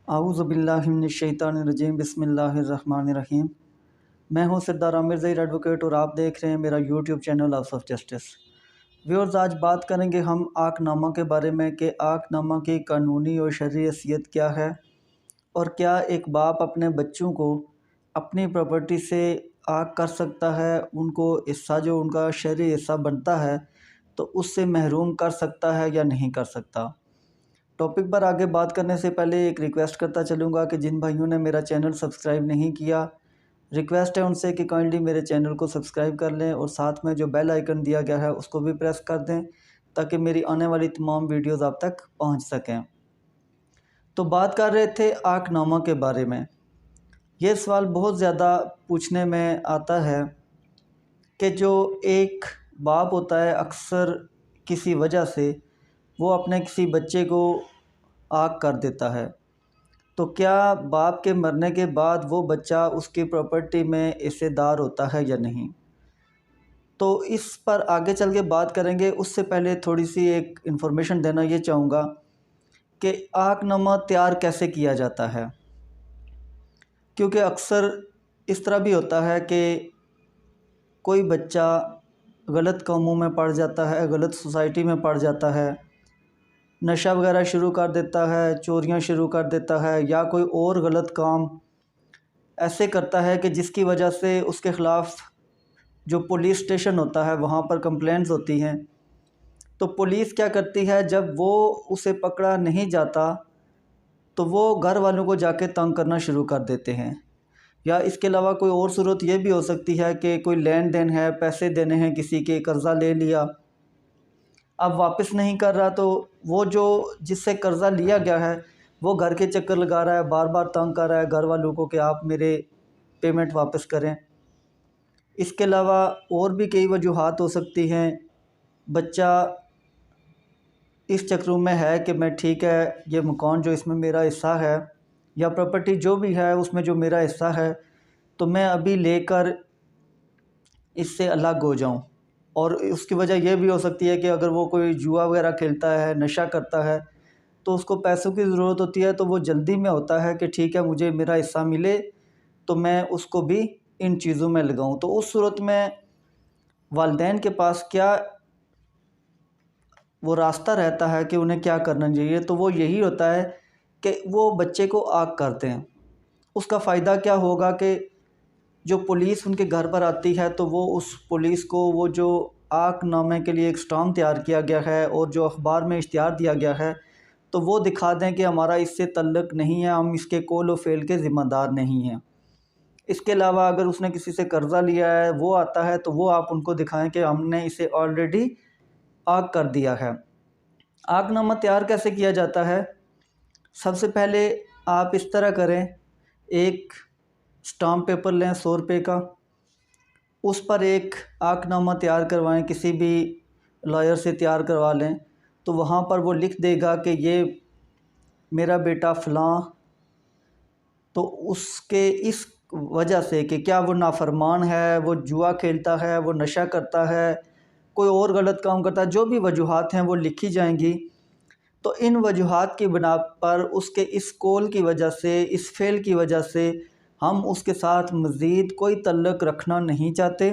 आऊज़ुबिल्लाहिमिनश्शैतानिर्रजीम बिस्मिल्लाहिर्रहमानिर्रहीम। मैं हूं सरदार आमिर ज़हीर एडवोकेट और आप देख रहे हैं मेरा YouTube channel house of justice. Viewers, आज बात करेंगे हम आकनामा के बारे में कि आकनामा की कानूनी और शरई हैसियत क्या है और क्या एक बाप अपने बच्चों को अपनी प्रॉपर्टी से आग कर सकता है, उनको हिस्सा जो उनका शरई हिस्सा बनता है तो उससे महरूम कर सकता है या नहीं कर सकता। टॉपिक पर आगे बात करने से पहले एक रिक्वेस्ट करता चलूँगा कि जिन भाइयों ने मेरा चैनल सब्सक्राइब नहीं किया, रिक्वेस्ट है उनसे कि काइंडली मेरे चैनल को सब्सक्राइब कर लें और साथ में जो बेल आइकन दिया गया है उसको भी प्रेस कर दें ताकि मेरी आने वाली तमाम वीडियोज़ आप तक पहुँच सकें। तो बात कर रहे थे आकनामा के बारे में। ये सवाल बहुत ज़्यादा पूछने में आता है कि जो एक बाप होता है अक्सर किसी वजह से वो अपने किसी बच्चे को आग कर देता है, तो क्या बाप के मरने के बाद वो बच्चा उसकी प्रॉपर्टी में हिस्सेदार होता है या नहीं। तो इस पर आगे चल के बात करेंगे। उससे पहले थोड़ी सी एक इन्फॉर्मेशन देना ये चाहूँगा कि आकनामा तैयार कैसे किया जाता है, क्योंकि अक्सर इस तरह भी होता है कि कोई बच्चा गलत कामों में पड़ जाता है, गलत सोसाइटी में पड़ जाता है, नशा वगैरह शुरू कर देता है, चोरियां शुरू कर देता है या कोई और गलत काम ऐसे करता है कि जिसकी वजह से उसके ख़िलाफ़ जो पुलिस स्टेशन होता है वहाँ पर कंप्लेंट्स होती हैं। तो पुलिस क्या करती है, जब वो उसे पकड़ा नहीं जाता तो वो घर वालों को जाके तंग करना शुरू कर देते हैं। या इसके अलावा कोई और सूरत ये भी हो सकती है कि कोई लेन देन है, पैसे देने हैं, किसी के कर्ज़ा ले लिया, अब वापस नहीं कर रहा, तो वो जो जिससे कर्ज़ा लिया गया है वो घर के चक्कर लगा रहा है, बार बार तंग कर रहा है घर वालों को कि आप मेरे पेमेंट वापस करें। इसके अलावा और भी कई वजूहात हो सकती हैं। बच्चा इस चक्रों में है कि मैं ठीक है, ये मकान जो इसमें मेरा हिस्सा है या प्रॉपर्टी जो भी है उसमें जो मेरा हिस्सा है तो मैं अभी लेकर इससे अलग हो जाऊं। और उसकी वजह यह भी हो सकती है कि अगर वो कोई जुआ वगैरह खेलता है, नशा करता है, तो उसको पैसों की ज़रूरत होती है, तो वो जल्दी में होता है कि ठीक है मुझे मेरा हिस्सा मिले तो मैं उसको भी इन चीज़ों में लगाऊं। तो उस सूरत में वालिदैन के पास क्या वो रास्ता रहता है कि उन्हें क्या करना चाहिए, तो वो यही होता है कि वो बच्चे को आग करते हैं। उसका फ़ायदा क्या होगा कि जो पुलिस उनके घर पर आती है तो वो उस पुलिस को वो जो आकनामे के लिए एक स्टाम्प तैयार किया गया है और जो अखबार में इश्तिहार दिया गया है तो वो दिखा दें कि हमारा इससे तल्लुक़ नहीं है, हम इसके कौल व फ़ेल के ज़िम्मेदार नहीं हैं। इसके अलावा अगर उसने किसी से कर्ज़ा लिया है, वो आता है तो वो आप उनको दिखाएं कि हमने इसे ऑलरेडी आग कर दिया है। आकनामा तैयार कैसे किया जाता है? सबसे पहले आप इस तरह करें, एक स्टाम्प पेपर लें 100 रुपये का, उस पर एक आकनामा तैयार करवाएं, किसी भी लॉयर से तैयार करवा लें। तो वहाँ पर वो लिख देगा कि ये मेरा बेटा फ़लाँ, तो उसके इस वजह से कि क्या वो नाफरमान है, वो जुआ खेलता है, वो नशा करता है, कोई और गलत काम करता है, जो भी वजूहात हैं वो लिखी जाएंगी। तो इन वजूहात की बिना पर उसके इस कौल की वजह से, इस फ़ेल की वजह से हम उसके साथ मज़ीद कोई तल्लुक़ रखना नहीं चाहते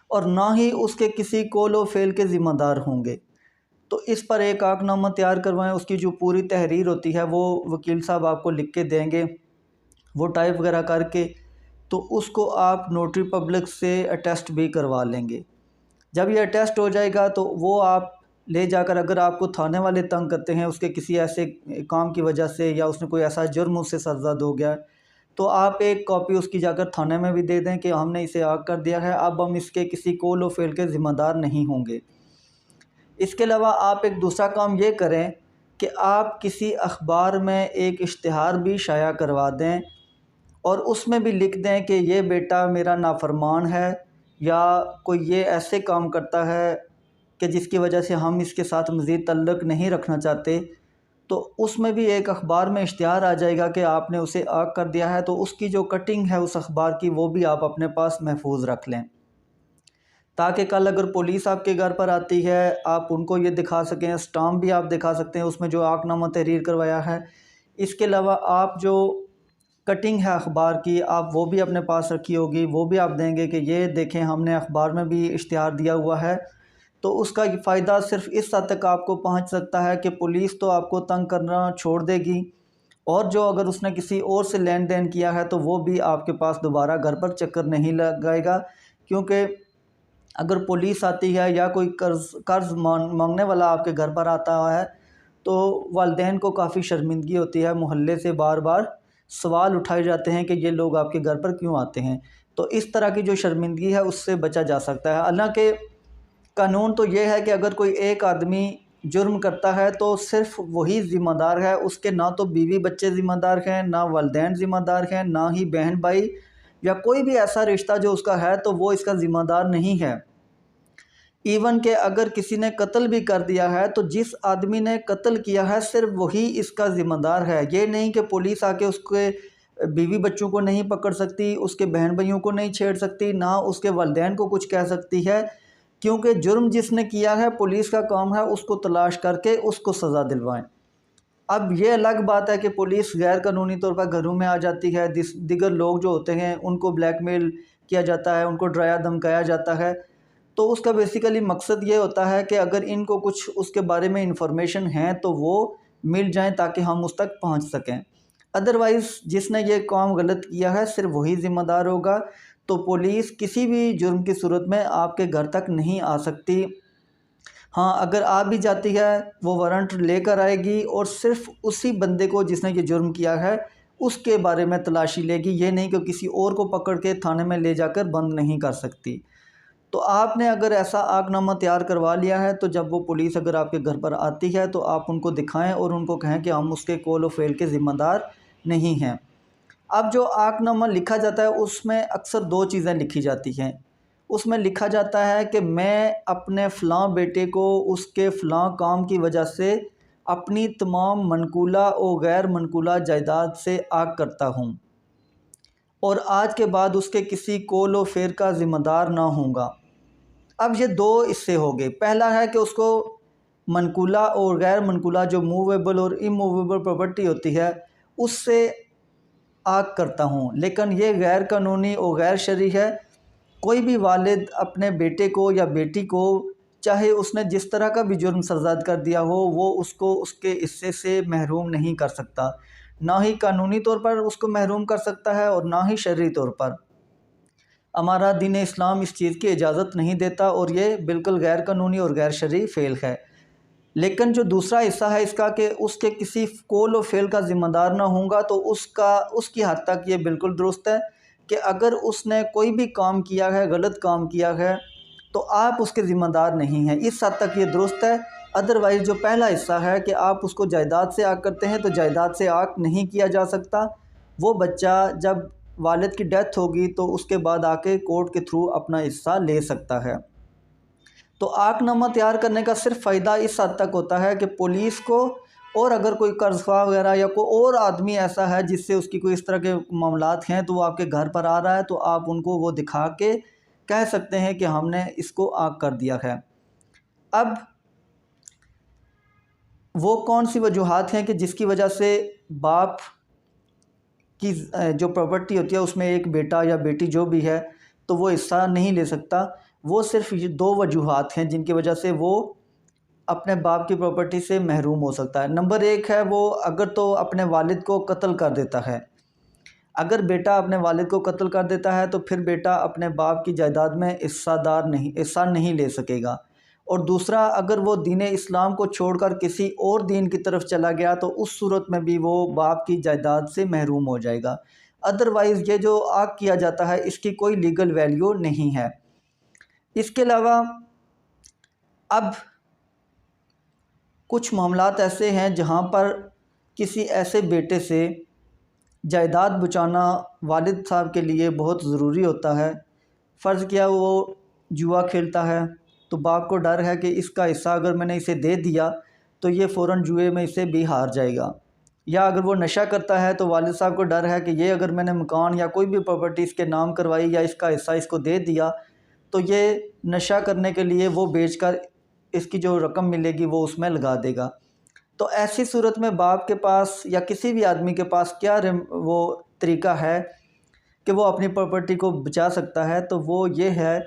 और ना ही उसके किसी कौल व फ़ेल के ज़िम्मेदार होंगे। तो इस पर एक आकनामा तैयार करवाएं। उसकी जो पूरी तहरीर होती है वो वकील साहब आपको लिख के देंगे, वो टाइप वगैरह करके, तो उसको आप नोटरी पब्लिक से अटेस्ट भी करवा लेंगे। जब ये अटेस्ट हो जाएगा तो वो आप ले जाकर, अगर आपको थाने वाले तंग करते हैं उसके किसी ऐसे काम की वजह से या उसने कोई ऐसा जुर्म उससे सरज़द हो गया, तो आप एक कॉपी उसकी जाकर थाने में भी दे दें कि हमने इसे आग कर दिया है, अब हम इसके किसी कौल व फ़ेल के ज़िम्मेदार नहीं होंगे। इसके अलावा आप एक दूसरा काम ये करें कि आप किसी अखबार में एक इश्तिहार भी शाया करवा दें और उसमें भी लिख दें कि ये बेटा मेरा नाफरमान है या कोई ये ऐसे काम करता है कि जिसकी वजह से हम इसके साथ मज़ीद तल्लुक़ नहीं रखना चाहते। तो उसमें भी एक अखबार में इश्तिहार आ जाएगा कि आपने उसे आग कर दिया है, तो उसकी जो कटिंग है उस अखबार की वो भी आप अपने पास महफूज रख लें, ताकि कल अगर पुलिस आपके घर पर आती है आप उनको ये दिखा सकें। स्टाम्प भी आप दिखा सकते हैं उसमें जो आकनामा तहरीर करवाया है। इसके अलावा आप जो कटिंग है अखबार की, आप वो भी अपने पास रखी होगी, वो भी आप देंगे कि ये देखें हमने अखबार में भी इश्तिहार दिया हुआ है। तो उसका फ़ायदा सिर्फ इस हद तक आपको पहुंच सकता है कि पुलिस तो आपको तंग करना छोड़ देगी, और जो अगर उसने किसी और से लेन देन किया है तो वो भी आपके पास दोबारा घर पर चक्कर नहीं लगाएगा। क्योंकि अगर पुलिस आती है या कोई कर्ज़ मांगने वाला आपके घर पर आता है तो वालिदैन को काफ़ी शर्मिंदगी होती है, मोहल्ले से बार बार सवाल उठाए जाते हैं कि ये लोग आपके घर पर क्यों आते हैं। तो इस तरह की जो शर्मिंदगी है उससे बचा जा सकता है। हालांकि कानून तो ये है कि अगर कोई एक आदमी जुर्म करता है तो सिर्फ वही ज़िम्मेदार है, उसके ना तो बीवी बच्चे ज़िम्मेदार हैं, ना वालिदैन ज़िम्मेदार हैं, ना ही बहन भाई या कोई भी ऐसा रिश्ता जो उसका है तो वो इसका ज़िम्मेदार नहीं है। इवन के अगर किसी ने कत्ल भी कर दिया है तो जिस आदमी ने कत्ल किया है सिर्फ वही इसका ज़िम्मेदार है। ये नहीं कि पुलिस आके उसके बीवी बच्चों को नहीं पकड़ सकती, उसके बहन भाइयों को नहीं छेड़ सकती, ना उसके वालिदैन को कुछ कह सकती है, क्योंकि जुर्म जिसने किया है पुलिस का काम है उसको तलाश करके उसको सज़ा दिलवाएं। अब ये अलग बात है कि पुलिस गैर कानूनी तौर पर घरों में आ जाती है, दिगर लोग जो होते हैं उनको ब्लैकमेल किया जाता है, उनको डराया धमकाया जाता है। तो उसका बेसिकली मकसद ये होता है कि अगर इनको कुछ उसके बारे में इंफॉर्मेशन है तो वो मिल जाएं ताकि हम उस तक पहुंच सकें। अदरवाइज़ जिसने ये काम गलत किया है सिर्फ वही ज़िम्मेदार होगा। तो पुलिस किसी भी जुर्म की सूरत में आपके घर तक नहीं आ सकती। हाँ, अगर आ भी जाती है वो वारंट लेकर आएगी और सिर्फ उसी बंदे को जिसने ये जुर्म किया है उसके बारे में तलाशी लेगी, ये नहीं कि किसी और को पकड़ के थाने में ले जाकर बंद नहीं कर सकती। तो आपने अगर ऐसा आगनामा तैयार करवा लिया है तो जब वो पुलिस अगर आपके घर पर आती है तो आप उनको दिखाएं और उनको कहें कि हम उसके कॉल और फेल के ज़िम्मेदार नहीं हैं। अब जो आगनामा लिखा जाता है उसमें अक्सर दो चीज़ें लिखी जाती हैं। उसमें लिखा जाता है कि मैं अपने फ़लाँ बेटे को उसके फ़लाँ काम की वजह से अपनी तमाम मनकूला और गैर मनकूला जायदाद से आग करता हूँ और आज के बाद उसके किसी कॉल व फेर का ज़िम्मेदार ना होऊंगा। अब ये दो हिस्से हो गए। पहला है कि उसको मनकूला और गैर मनकूला जो मूवेबल और इमूवेबल प्रॉपर्टी होती है उससे आग करता हूँ, लेकिन ये गैर कानूनी और गैर शरई है। कोई भी वालिद अपने बेटे को या बेटी को चाहे उसने जिस तरह का भी जुर्म सरज़द कर दिया हो वो उसको उसके हिस्से से महरूम नहीं कर सकता, ना ही कानूनी तौर पर उसको महरूम कर सकता है और ना ही शरई तौर पर। हमारा दीन इस्लाम इस चीज़ की इजाज़त नहीं देता और ये बिल्कुल गैर कानूनी और गैर शरई फ़ेल है। लेकिन जो दूसरा हिस्सा है इसका कि उसके किसी कॉल और फेल का ज़िम्मेदार ना होऊंगा, तो उसकी हद तक ये बिल्कुल दुरुस्त है कि अगर उसने कोई भी काम किया है, गलत काम किया है, तो आप उसके ज़िम्मेदार नहीं हैं। इस हद तक ये दुरुस्त है। अदरवाइज़ जो पहला हिस्सा है कि आप उसको जायदाद से आग करते हैं तो जायदाद से आग नहीं किया जा सकता। वो बच्चा जब वालिद की डेथ होगी तो उसके बाद आके कोर्ट के थ्रू अपना हिस्सा ले सकता है। तो आगनामा तैयार करने का सिर्फ फ़ायदा इस हद तक होता है कि पुलिस को, और अगर कोई कर्ज़ख्वाह वगैरह या कोई और आदमी ऐसा है जिससे उसकी कोई इस तरह के मामलात हैं तो वो आपके घर पर आ रहा है तो आप उनको वो दिखा के कह सकते हैं कि हमने इसको आग कर दिया है। अब वो कौन सी वजूहात हैं कि जिसकी वजह से बाप की जो प्रॉपर्टी होती है उसमें एक बेटा या बेटी जो भी है तो वो हिस्सा नहीं ले सकता। वो सिर्फ ये दो वजूहात हैं जिनकी वजह से वो अपने बाप की प्रॉपर्टी से महरूम हो सकता है। नंबर एक है वो अगर तो अपने वालिद को कत्ल कर देता है। अगर बेटा अपने वालिद को कत्ल कर देता है तो फिर बेटा अपने बाप की जायदाद में हिस्सा नहीं ले सकेगा। और दूसरा, अगर वो दीन इस्लाम को छोड़कर किसी और दीन की तरफ चला गया तो उस सूरत में भी वो बाप की जायदाद से महरूम हो जाएगा। अदरवाइज़ ये जो आग किया जाता है इसकी कोई लीगल वैल्यू नहीं है। इसके अलावा अब कुछ मामलात ऐसे हैं जहाँ पर किसी ऐसे बेटे से जायदाद बचाना वालिद साहब के लिए बहुत ज़रूरी होता है। फ़र्ज़ किया वो जुआ खेलता है तो बाप को डर है कि इसका हिस्सा अगर मैंने इसे दे दिया तो ये फ़ौरन जुए में इसे भी हार जाएगा। या अगर वो नशा करता है तो वालिद साहब को डर है कि ये अगर मैंने मकान या कोई भी प्रॉपर्टी इसके नाम करवाई या इसका हिस्सा इसको दे दिया तो ये नशा करने के लिए वो बेचकर इसकी जो रकम मिलेगी वो उसमें लगा देगा। तो ऐसी सूरत में बाप के पास या किसी भी आदमी के पास क्या वो तरीका है कि वो अपनी प्रॉपर्टी को बचा सकता है, तो वो ये है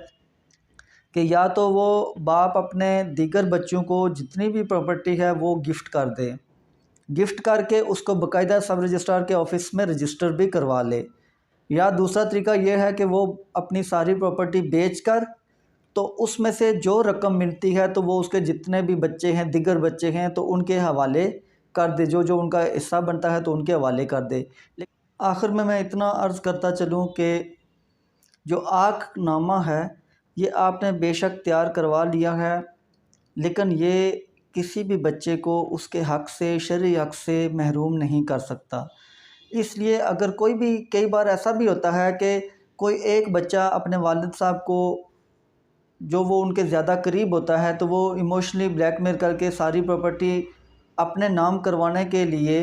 कि या तो वो बाप अपने दीगर बच्चों को जितनी भी प्रॉपर्टी है वो गिफ्ट कर दे, गिफ्ट करके उसको बाकायदा सब रजिस्ट्रार के ऑफिस में रजिस्टर भी करवा ले। या दूसरा तरीका ये है कि वो अपनी सारी प्रॉपर्टी बेचकर तो उसमें से जो रकम मिलती है तो वो उसके जितने भी बच्चे हैं, दिगर बच्चे हैं, तो उनके हवाले कर दे, जो जो उनका हिस्सा बनता है तो उनके हवाले कर दे। लेकिन आखिर में मैं इतना अर्ज़ करता चलूँ कि जो आकनामा है ये आपने बेशक तैयार करवा लिया है, लेकिन ये किसी भी बच्चे को उसके हक़ से, शरई हक़ से महरूम नहीं कर सकता। इसलिए अगर कोई भी, कई बार ऐसा भी होता है कि कोई एक बच्चा अपने वालिद साहब को, जो वो उनके ज़्यादा करीब होता है, तो वो इमोशनली ब्लैकमेल करके सारी प्रॉपर्टी अपने नाम करवाने के लिए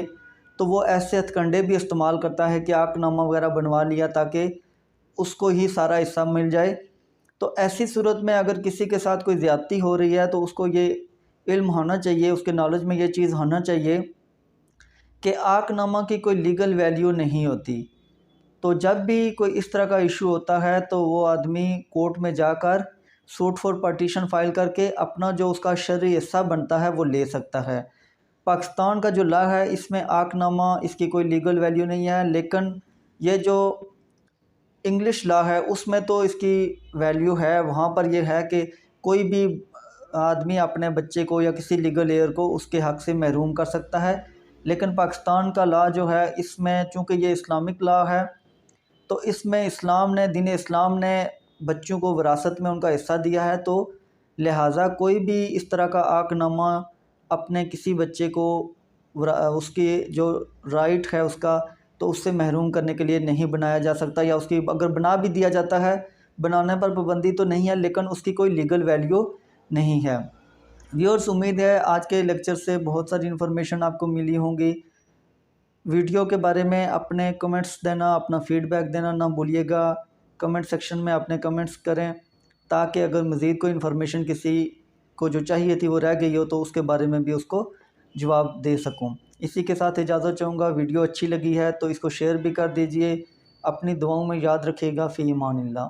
तो वो ऐसे हथकंडे भी इस्तेमाल करता है कि आकनामा वगैरह बनवा लिया ताकि उसको ही सारा हिस्सा मिल जाए। तो ऐसी सूरत में अगर किसी के साथ कोई ज़्यादती हो रही है तो उसको ये इल्म होना चाहिए, उसके नॉलेज में ये चीज़ होना चाहिए कि आकनामा की कोई लीगल वैल्यू नहीं होती। तो जब भी कोई इस तरह का इशू होता है तो वो आदमी कोर्ट में जाकर सूट फॉर पार्टीशन फ़ाइल करके अपना जो उसका शरई हिस्सा बनता है वो ले सकता है। पाकिस्तान का जो लॉ है इसमें आकनामा, इसकी कोई लीगल वैल्यू नहीं है, लेकिन ये जो इंग्लिश लॉ है उसमें तो इसकी वैल्यू है। वहाँ पर यह है कि कोई भी आदमी अपने बच्चे को या किसी लीगल एयर को उसके हक़ से महरूम कर सकता है। लेकिन पाकिस्तान का लॉ जो है इसमें, चूँकि ये इस्लामिक लॉ है, तो इसमें इस्लाम ने, दीन इस्लाम ने बच्चों को विरासत में उनका हिस्सा दिया है, तो लिहाजा कोई भी इस तरह का आकनामा अपने किसी बच्चे को उसकी जो राइट है उसका, तो उससे महरूम करने के लिए नहीं बनाया जा सकता। या उसकी अगर बना भी दिया जाता है, बनाने पर पाबंदी तो नहीं है, लेकिन उसकी कोई लीगल वैल्यू नहीं है। व्यूअर्स, उम्मीद है आज के लेक्चर से बहुत सारी इन्फॉर्मेशन आपको मिली होंगी। वीडियो के बारे में अपने कमेंट्स देना, अपना फ़ीडबैक देना ना भूलिएगा। कमेंट सेक्शन में अपने कमेंट्स करें ताकि अगर मज़ीद कोई इन्फॉर्मेशन किसी को जो चाहिए थी वो रह गई हो तो उसके बारे में भी उसको जवाब दे सकूं। इसी के साथ इजाज़त चाहूँगा। वीडियो अच्छी लगी है तो इसको शेयर भी कर दीजिए। अपनी दुआओं में याद रखिएगा। फ़ी अमानिल्लाह।